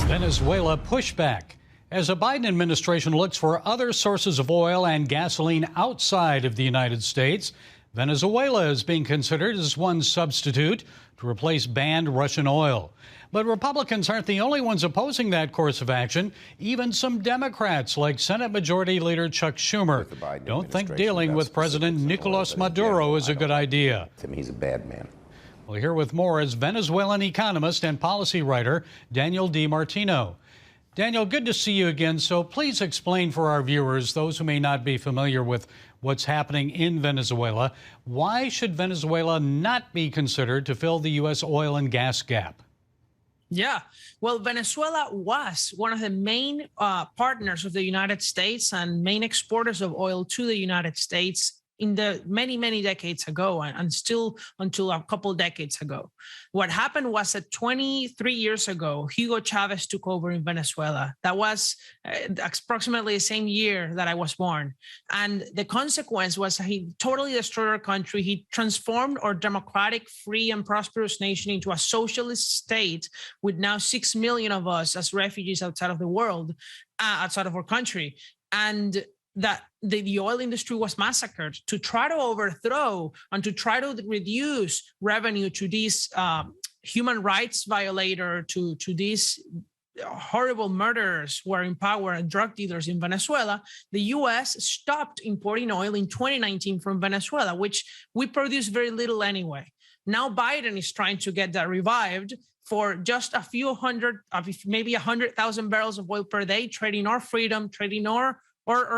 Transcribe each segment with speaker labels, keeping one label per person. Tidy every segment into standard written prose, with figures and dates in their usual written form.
Speaker 1: Venezuela pushback as a Biden administration looks for other sources of oil and gasoline outside of the United States. Venezuela is being considered as one substitute to replace banned Russian oil. But Republicans aren't the only ones opposing that course of action. Even some Democrats, like Senate Majority Leader Chuck Schumer, don't think dealing with President Nicolas Maduro is a good idea.
Speaker 2: To me, he's a bad man.
Speaker 1: Well, here with more is Venezuelan economist and policy writer Daniel Di Martino. Daniel, good to see you again. So please explain for our viewers, those who may not be familiar with what's happening in Venezuela, why should Venezuela not be considered to fill the U.S. oil and gas gap?
Speaker 3: Yeah, well, Venezuela was one of the main partners of the United States and main exporters of oil to the United States in the many decades ago, and still until a couple decades ago. What happened was that 23 years ago, Hugo Chavez took over in Venezuela. That was approximately the same year that I was born. And the consequence was he totally destroyed our country. He transformed our democratic, free, and prosperous nation into a socialist state with now 6 million of us as refugees outside of the world, outside of our country. And that the oil industry was massacred to try to overthrow and to try to reduce revenue to these human rights violator, to these horrible murderers who are in power and drug dealers in Venezuela. The U.S. stopped importing oil in 2019 from Venezuela, which we produce very little anyway. Now Biden is trying to get that revived for just a few hundred, maybe 100,000 barrels of oil per day, trading our freedom, trading our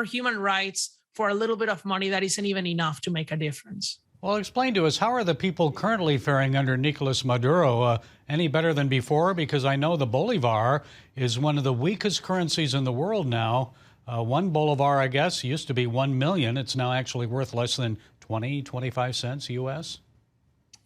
Speaker 3: human rights for a little bit of money that isn't even enough to make a difference.
Speaker 1: Well, explain to us, how are the people currently faring under Nicolas Maduro? Any better than before? Because I know the bolivar is one of the weakest currencies in the world now. One bolivar, I guess, used to be 1 million. It's now actually worth less than 25 cents U.S.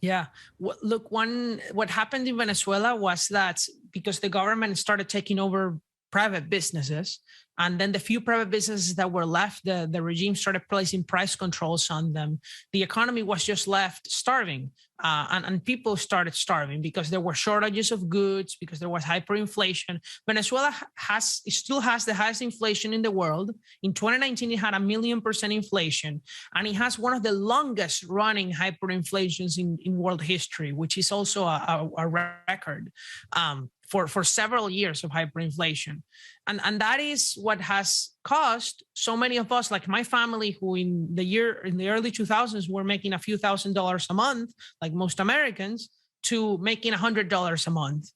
Speaker 3: Yeah. Look, what happened in Venezuela was that because the government started taking over private businesses, and then the few private businesses that were left, the regime started placing price controls on them. The economy was just left starving, and people started starving because there were shortages of goods, because there was hyperinflation. Venezuela still has the highest inflation in the world. In 2019, it had 1,000,000% inflation, and it has one of the longest running hyperinflations in world history, which is also a record. For several years of hyperinflation. And that is what has caused so many of us, like my family, who in the early 2000s were making a few $1,000s a month, like most Americans, to making $100 a month.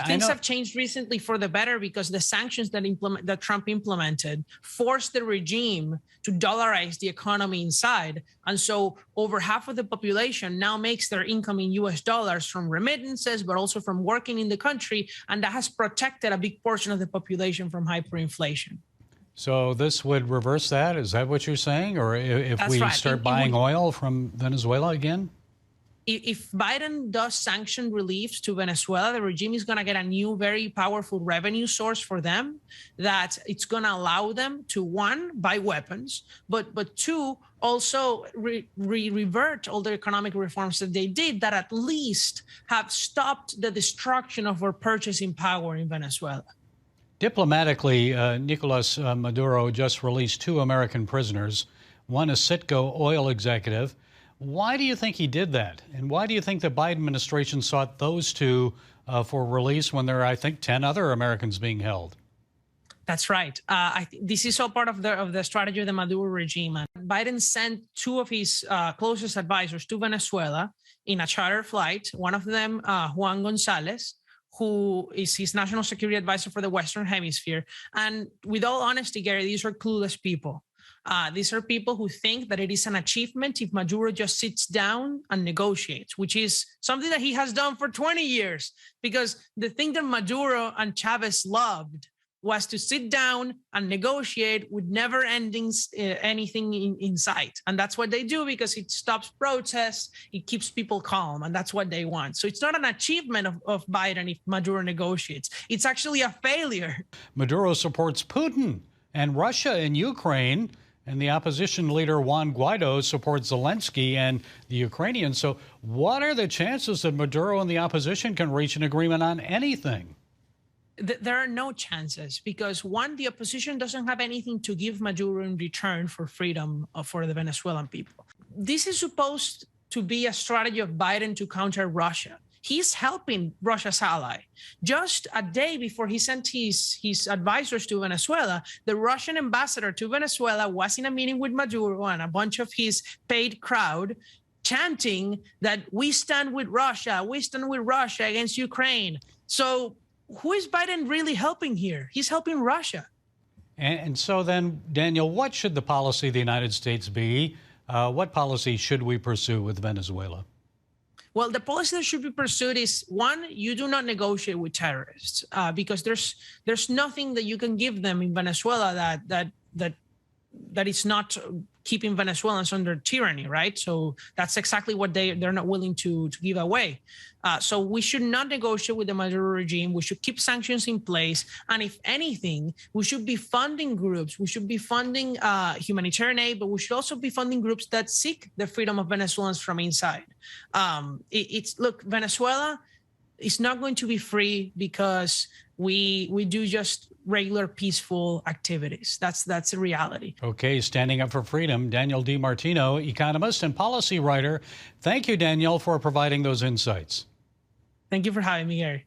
Speaker 3: Things have changed recently for the better because the sanctions that Trump implemented forced the regime to dollarize the economy inside. And so over half of the population now makes their income in US dollars from remittances, but also from working in the country. And that has protected a big portion of the population from hyperinflation.
Speaker 1: So this would reverse that? Is that what you're saying? Or if
Speaker 3: That's
Speaker 1: we
Speaker 3: right.
Speaker 1: start buying oil from Venezuela again?
Speaker 3: If Biden does sanction reliefs to Venezuela, the regime is going to get a new, very powerful revenue source for them that it's going to allow them to, one, buy weapons, but two, also revert all the economic reforms that they did that at least have stopped the destruction of our purchasing power in Venezuela.
Speaker 1: Diplomatically, Nicolas Maduro just released 2 American prisoners, one a Citgo oil executive. Why do you think he did that? And why do you think the Biden administration sought those 2 for release when there are, I think, 10 other Americans being held?
Speaker 3: That's right. This is all part of the strategy of the Maduro regime. And Biden sent 2 of his closest advisors to Venezuela in a charter flight. One of them, Juan Gonzalez, who is his national security advisor for the Western Hemisphere. And with all honesty, Gary, these are clueless people. These are people who think that it is an achievement if Maduro just sits down and negotiates, which is something that he has done for 20 years. Because the thing that Maduro and Chavez loved was to sit down and negotiate with never ending anything in sight. And that's what they do because it stops protests, it keeps people calm, and that's what they want. So it's not an achievement of Biden if Maduro negotiates. It's actually a failure.
Speaker 1: Maduro supports Putin and Russia and Ukraine, and the opposition leader Juan Guaido supports Zelensky and the Ukrainians. So what are the chances that Maduro and the opposition can reach an agreement on anything?
Speaker 3: There are no chances because one, the opposition doesn't have anything to give Maduro in return for freedom for the Venezuelan people. This is supposed to be a strategy of Biden to counter Russia. He's helping Russia's ally. Just a day before he sent his advisors to Venezuela, the Russian ambassador to Venezuela was in a meeting with Maduro and a bunch of his paid crowd, chanting that we stand with Russia against Ukraine. So who is Biden really helping here? He's helping Russia.
Speaker 1: And so then, Daniel, what should the policy of the United States be? What policy should we pursue with Venezuela?
Speaker 3: Well, the policy that should be pursued is, one, you do not negotiate with terrorists because there's nothing that you can give them in Venezuela that is not keeping Venezuelans under tyranny, right? So that's exactly what they're not willing to give away. So we should not negotiate with the Maduro regime. We should keep sanctions in place. And if anything, we should be funding groups. We should be funding humanitarian aid, but we should also be funding groups that seek the freedom of Venezuelans from inside. Look, Venezuela is not going to be free because we do just regular peaceful activities. That's a reality.
Speaker 1: Okay, standing up for freedom. Daniel Di Martino, economist and policy writer. Thank you, Daniel, for providing those insights.
Speaker 3: Thank you for having me, Gary.